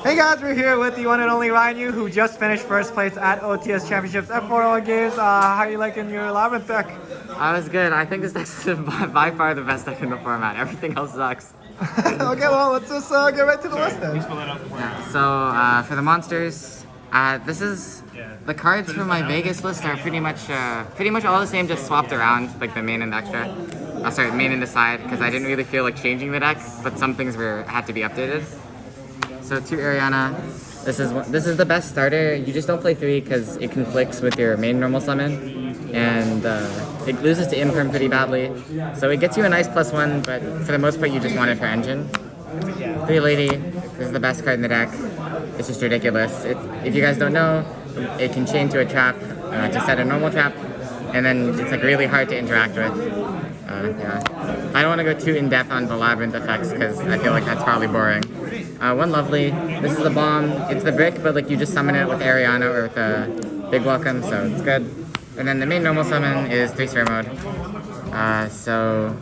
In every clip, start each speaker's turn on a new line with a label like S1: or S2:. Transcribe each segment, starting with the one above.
S1: Hey guys, we're here with the one and only Ryan, who just finished first place at OTS Championships at Games. How are you liking your Labrynth deck?
S2: I was good. I think this deck's by far the best deck in the format. Everything else sucks.
S1: Okay, well, let's just get right to the list then.
S2: Yeah, so for the monsters, this is the cards for my Vegas list are pretty much all the same, just swapped around, like the main and the extra. Sorry, main and the side, because I didn't really feel like changing the deck, but some things had to be updated. So 2 Ariana. This is the best starter. You just don't play 3 because it conflicts with your main normal summon, and it loses to Imperm pretty badly. So it gets you a nice +1, but for the most part you just want it for engine. 3 Lady. This is the best card in the deck. It's just ridiculous. If you guys don't know, it can chain to a trap to set a normal trap, and then it's like really hard to interact with. Yeah. I don't want to go too in depth on the Labrynth effects because I feel like that's probably boring. 1 Lovely. This is the bomb. It's the brick, but like you just summon it with Ariana or with a big welcome, so it's good. And then the main normal summon is 3 sphere mode. So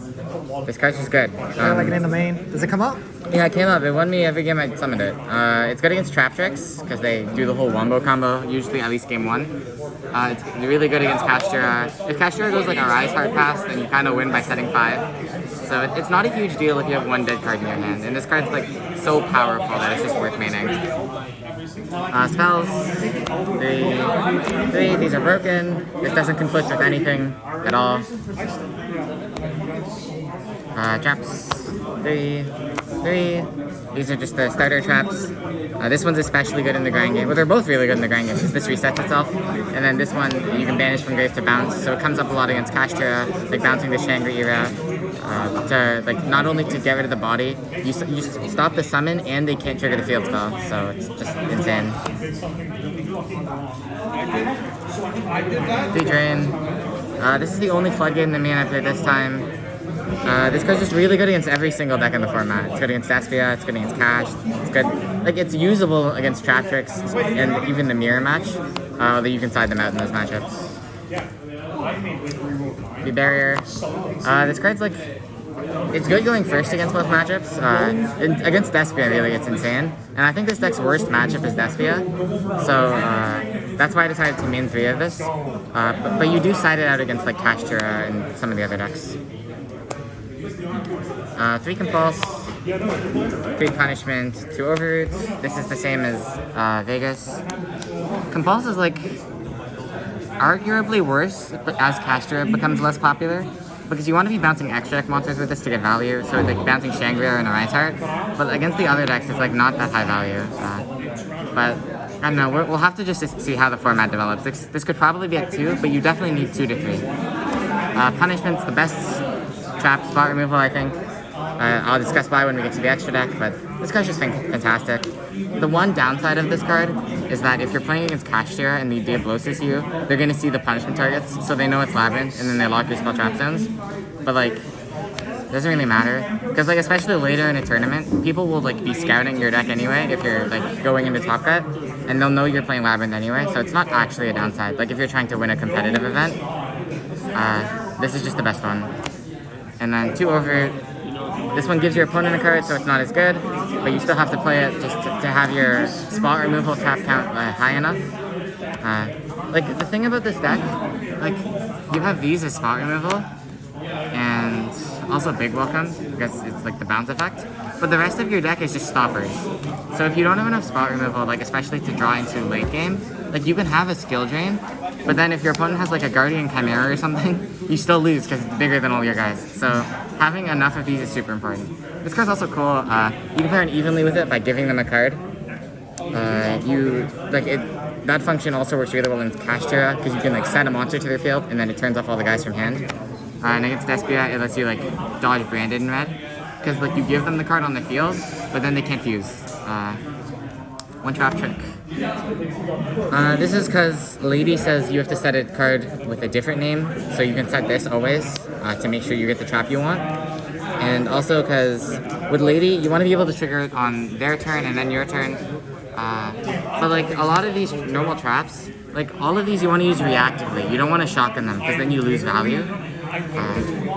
S2: this card's just good.
S1: Like it in the main. Does it come up?
S2: Yeah, it came up. It won me every game I summoned it. It's good against trap tricks because they do the whole wombo combo, usually at least game 1. It's really good against Kashtira. If Kashtira goes like a Rise Hard Pass, then you kind of win by setting 5. So it's not a huge deal if you have 1 dead card in your hand. And this card's like so powerful that it's just worth maining. Spells. 3. These are broken. This doesn't conflict with anything at all. Traps. 3. These are just the starter traps. This one's especially good in the grind game. Well, they're both really good in the grind game because this resets itself. And then this one, you can banish from grave to bounce. So it comes up a lot against Kashtira, like bouncing the Shangri-Ira. To like not only to get rid of the body, you stop the summon and they can't trigger the field spell. So it's just insane. 3 Drain. This is the only floodgate in the main I played this time. This card's just really good against every single deck in the format. It's good against Despia, it's good against Cash, it's good. Like, it's usable against trap tricks and even the mirror match, although you can side them out in those matchups. The barrier. This card's like, it's good going first against most matchups. Against Despia, really, it's insane. And I think this deck's worst matchup is Despia, so that's why I decided to main 3 of this. But you do side it out against like Kashtira and some of the other decks. 3 Compulse, 3 Punishment, 2 Overroots. This is the same as Vegas. Compulse is like arguably worse as Kashtira becomes less popular, because you want to be bouncing extra monsters with this to get value, so like bouncing Shangri-La and a Rise Heart, but against the other decks it's like not that high value. But I don't know, we'll have to just see how the format develops. This could probably be at 2, but you definitely need 2 to 3. Punishment's the best trap spot removal, I think. I'll discuss why when we get to the extra deck, but this card's just fantastic. The one downside of this card is that if you're playing against Kashtira and the Diablosis you, they're going to see the punishment targets, so they know it's Labrynth, and then they lock your spell trap zones. But like, it doesn't really matter, because like especially later in a tournament, people will like be scouting your deck anyway if you're like going into top cut, and they'll know you're playing Labrynth anyway, so it's not actually a downside. Like if you're trying to win a competitive event, this is just the best one. And then 2 Over. This one gives your opponent a card, so it's not as good, but you still have to play it just to have your spot removal trap count high enough. Like, the thing about this deck, like, you have these as spot removal, and also big welcome, because it's like the bounce effect, but the rest of your deck is just stoppers. So if you don't have enough spot removal, like especially to draw into late game, like you can have a skill drain, but then if your opponent has like a Guardian Chimera or something, you still lose because it's bigger than all your guys. So having enough of these is super important. This card's also cool. You can pair it evenly with it by giving them a card. That function also works really well in Kashtira because you can like set a monster to their field and then it turns off all the guys from hand. And against Despia, it lets you like dodge Branded in red because like you give them the card on the field, but then they can't fuse. 1 trap trick. This is because Lady says you have to set a card with a different name, so you can set this always to make sure you get the trap you want. And also because with Lady, you want to be able to trigger it on their turn and then your turn. But like a lot of these normal traps, like all of these you want to use reactively. You don't want to shotgun them because then you lose value.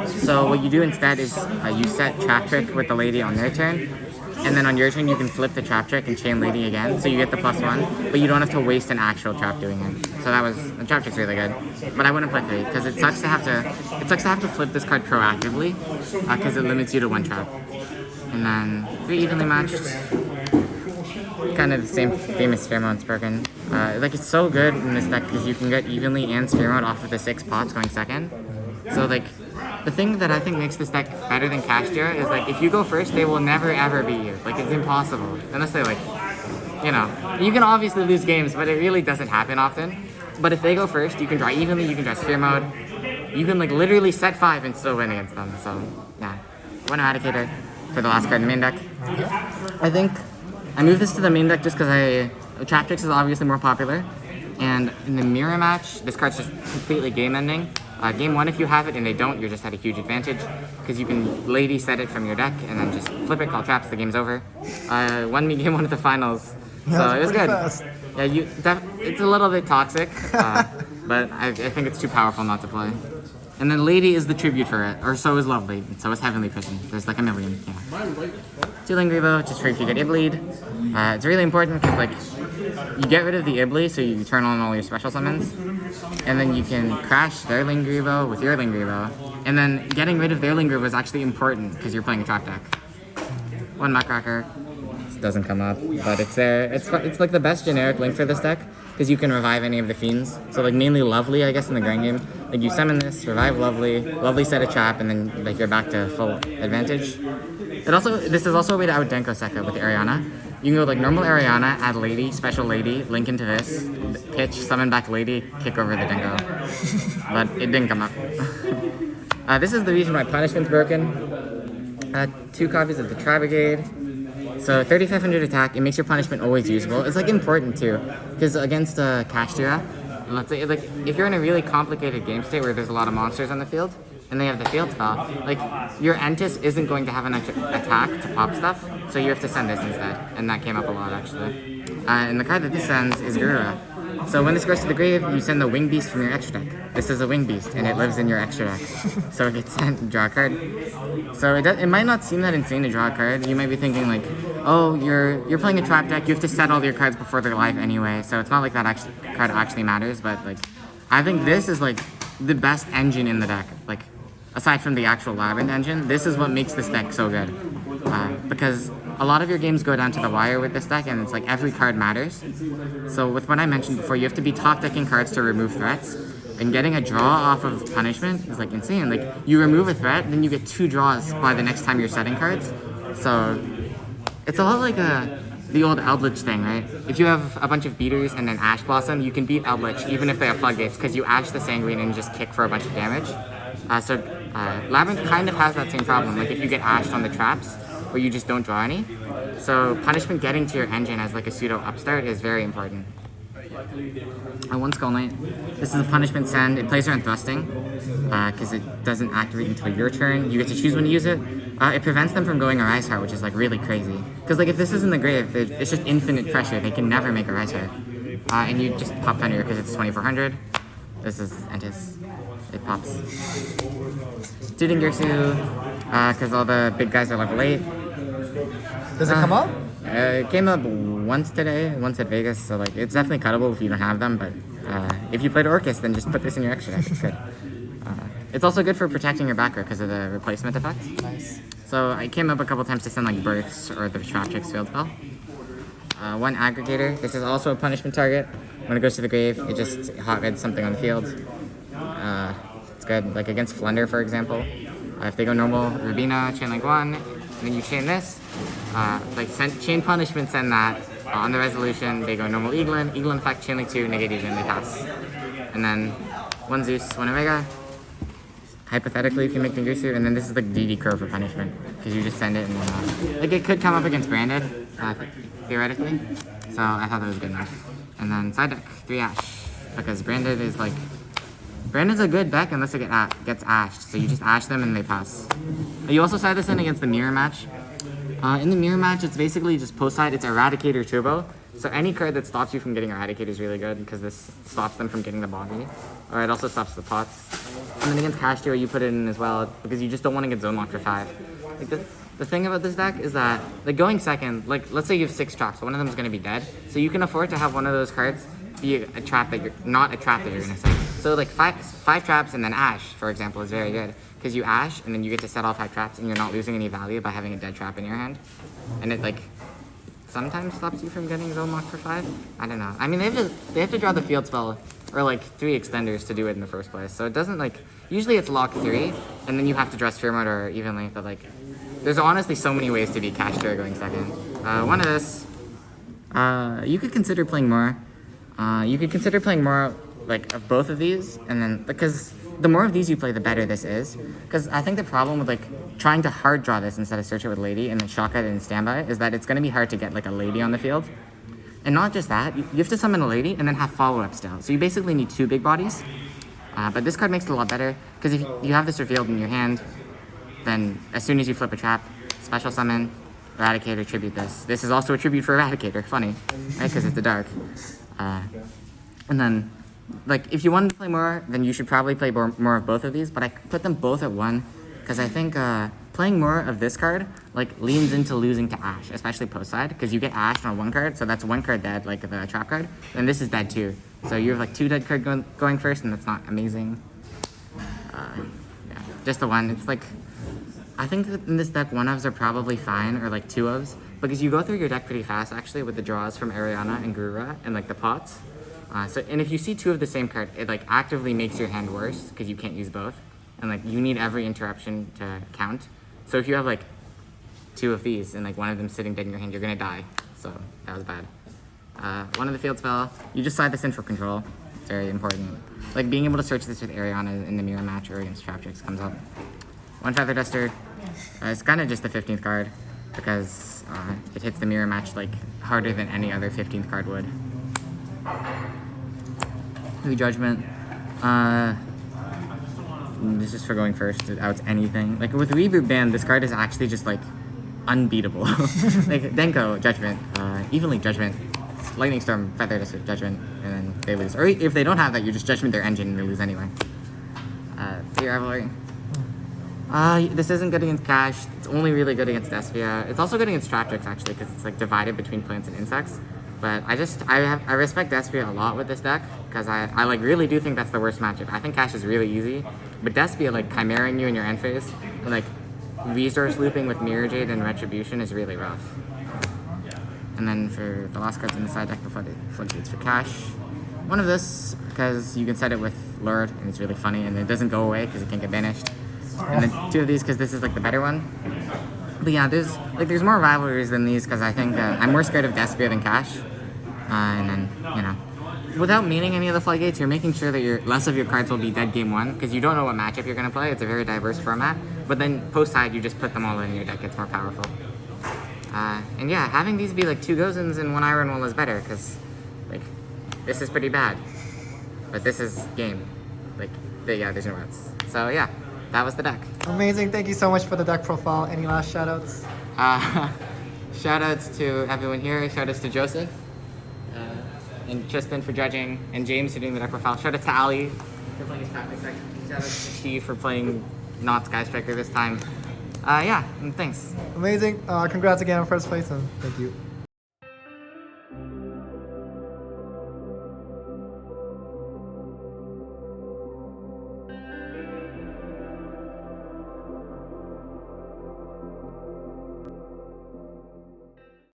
S2: So what you do instead is you set trap trick with the Lady on their turn, and then on your turn you can flip the trap trick and chain lady again, so you get the +1, but you don't have to waste an actual trap doing it. So the trap trick's really good, but I wouldn't play 3 because it sucks to have to flip this card proactively because it limits you to 1 trap. And then 3 evenly matched, kind of the same theme as Sphere Mode's broken. Like it's so good in this deck because you can get evenly and Sphere Mode off of the 6 pots going second. So like, the thing that I think makes this deck better than Kashtira is like, if you go first, they will never ever beat you. Like, it's impossible. Unless they like, you know, you can obviously lose games, but it really doesn't happen often. But if they go first, you can draw evenly, you can draw Sphere Mode. You can like literally set 5 and still win against them. So, yeah. 1 Eradicator for the last card in the main deck. I think I moved this to the main deck just because Trap Tricks is obviously more popular. And in the mirror match, this card's just completely game ending. Game 1, if you have it and they don't, you're just at a huge advantage because you can lady set it from your deck and then just flip it, call traps, the game's over. Won me game 1 at the finals, so it was good.
S1: Fast.
S2: Yeah, it's a little bit toxic, but I think it's too powerful not to play. And then Lady is the tribute for it, or so is Lovely, and so is Heavenly Prison. There's like a million, yeah. 2 Lingribo, just for if you get Ibleed. It's really important because like, you get rid of the Ibli, so you turn on all your special summons, and then you can crash their Lingribo with your Lingribo, and then getting rid of their Lingribo is actually important because you're playing a trap deck. 1 Muckracker. This doesn't come up, but it's there. It's like the best generic link for this deck because you can revive any of the fiends. So like mainly Lovely, I guess, in the grand game. Like you summon this, revive Lovely set a trap, and then like you're back to full advantage. This is also a way to out Denko Sekka with Ariana. You can go like normal Ariana, add Lady, special Lady, link into this, pitch, summon back Lady, kick over the Dingo. But it didn't come up. This is the reason why Punishment's broken. 2 copies of the Tri-Brigade. So 3500 attack, it makes your Punishment always usable. It's like important too, because against Kashtira, let's say like if you're in a really complicated game state where there's a lot of monsters on the field, and they have the field spell, like, your Entis isn't going to have an attack to pop stuff, so you have to send this instead, and that came up a lot, actually. And the card that this sends is Garura. So when this goes to the grave, you send the Wing Beast from your extra deck. This is a Wing Beast, and it lives in your extra deck. So it gets sent, draw a card. So it might not seem that insane to draw a card. You might be thinking like, oh, you're playing a trap deck, you have to set all your cards before they're live anyway, so it's not like that card actually matters, but like, I think this is like the best engine in the deck. Like, aside from the actual Labrynth engine, this is what makes this deck so good. Because a lot of your games go down to the wire with this deck, and it's like every card matters. So with what I mentioned before, you have to be top decking cards to remove threats, and getting a draw off of Punishment is like insane. Like, you remove a threat, then you get 2 draws by the next time you're setting cards. So it's a lot like the old Eldritch thing, right? If you have a bunch of beaters and then Ash Blossom, you can beat Eldritch even if they have floodgates, because you Ash the Sanguine and just kick for a bunch of damage. Labrynth kind of has that same problem, like if you get ashed on the traps, or you just don't draw any. So Punishment getting to your engine as like a pseudo upstart is very important. 1 Skull Knight. This is a Punishment send. It plays around Thrusting, because it doesn't activate until your turn. You get to choose when to use it. It prevents them from going a Rise Heart, which is like really crazy. Because like if this is in the grave, it's just infinite pressure. They can never make a Rise Heart. And you just pop Thunder because it's 2400. This is Entis. It pops. Shooting Gersu, because all the big guys are level 8.
S1: Does it come up?
S2: It came up once today, once at Vegas, so like it's definitely cuttable if you don't have them, but if you played Orcus, then just put this in your extra deck, it's good. It's also good for protecting your back row because of the replacement effect.
S1: Nice.
S2: So I came up a couple times to send like Births or the Trap Tricks field spell. 1 Aggregator, this is also a Punishment target. When it goes to the grave, it just hot reds something on the field. It's good, like against Flunder, for example. If they go normal, Rubina, chain like 1, and then you chain this. Chain Punishment, send that. On the resolution, they go normal Eaglin, Eaglin effect, chain like 2, negate even, they pass. And then 1 Zeus, 1 Omega. Hypothetically, if you make Ningirsu, and then this is like DD Crow for Punishment, because you just send it and then, like it could come up against Branded, theoretically. So I thought that was good enough. And then side deck, 3 Ash, because Branded is like, Brandon's a good deck unless it gets ashed, so you just ash them and they pass. You also side this in against the mirror match. In the mirror match, it's basically just post side, it's Eradicator Turbo. So any card that stops you from getting Eradicator is really good, because this stops them from getting the body. Or it also stops the pots. And then against Kashtira, you put it in as well, because you just don't want to get zone locked for 5. Like the thing about this deck is that, like, going second, like, let's say you have 6 traps, one of them is going to be dead, so you can afford to have one of those cards be a trap that you're, not a trap that you're going to set. So, like, five traps and then Ash, for example, is very good, because you Ash, and then you get to set all 5 traps, and you're not losing any value by having a dead trap in your hand, and it, like, sometimes stops you from getting zone locked for 5. I don't know. I mean, they have to draw the field spell, or, like, 3 extenders to do it in the first place, so it doesn't, like, usually it's lock 3, and then you have to draw Sphere Mode or evenly, but, like, there's honestly so many ways to be cash there going second. One of this, you could consider playing more. You could consider playing more, like, of both of these, and then, because the more of these you play, the better this is. Because I think the problem with, like, trying to hard draw this instead of search it with Lady and then shock it in standby is that it's going to be hard to get, like, a Lady on the field. And not just that, you have to summon a Lady and then have follow-up still. So you basically need 2 big bodies. But this card makes it a lot better, because if you have this revealed in your hand, then as soon as you flip a trap, special summon, Eradicator, tribute this. This is also a tribute for Eradicator, funny, right? Because it's a dark. And then, like, if you wanted to play more, then you should probably play more of both of these, but I put them both at 1, because I think playing more of this card, like, leans into losing to Ash, especially post-side, because you get Ash on 1 card, so that's 1 card dead, like the trap card, and this is dead too. So you have, like, 2 dead cards going first, and that's not amazing. Yeah, just the 1. It's like, I think that in this deck, 1-ofs are probably fine, or like 2-ofs, because you go through your deck pretty fast, actually, with the draws from Ariana and Gurura, and, like, the pots. And if you see 2 of the same card, it, like, actively makes your hand worse, because you can't use both. And, like, you need every interruption to count. So if you have, like, 2 of these, and, like, one of them sitting dead in your hand, you're gonna die. So, that was bad. One of the field spell, you just slide this in for control. It's very important. Like, being able to search this with Ariana in the mirror match or against Traptrix comes up. 1 Feather Duster. It's kind of just the 15th card, because it hits the mirror match, like, harder than any other 15th card would. Judgment. This is for going first. It outs anything. Like, with Reboot Ban, this card is actually just, like, unbeatable. Like, Denko, Judgment, Evenly Judgment, Lightning Storm, Feather Duster, Judgment, and then they lose. Or if they don't have that, you just Judgment their engine and they lose anyway. Their Rivalry. This isn't good against Cash. It's only really good against Despia. It's also good against Traptrix, actually, because it's, like, divided between plants and insects. But I respect Despia a lot with this deck, because I like, really do think that's the worst matchup. I think Cash is really easy, but Despia, like, chimeraing you in your end phase, and, like, resource looping with Mirror Jade and Retribution is really rough. And then for the last cards in the side deck, the Floodgates for Cash. 1 of this, because you can set it with Lord, and it's really funny, and it doesn't go away because it can't get banished. And then 2 of these, because this is, like, the better one. But yeah, there's more rivalries than these, because I think I'm more scared of Despia than Cash. And then, you know, without meaning any of the Floodgates, you're making sure that less of your cards will be dead game 1, because you don't know what matchup you're going to play. It's a very diverse format. But then post-side, you just put them all in your deck. It's more powerful. And yeah, having these be, like, 2 Gozens and 1 Iron Wall is better, because, like, this is pretty bad. But this is game. Like, yeah, there's no outs. So yeah, that was the deck.
S1: Amazing. Thank you so much for the deck profile. Any last shoutouts?
S2: Shoutouts to everyone here. Shoutouts to Joseph. And Tristan for judging, and James for doing the deck profile. Shoutouts to Ali for playing his Traptrix deck. Shoutouts to Chi for playing not Sky Striker this time. Yeah, and thanks.
S1: Amazing. Congrats again on first place, and thank you.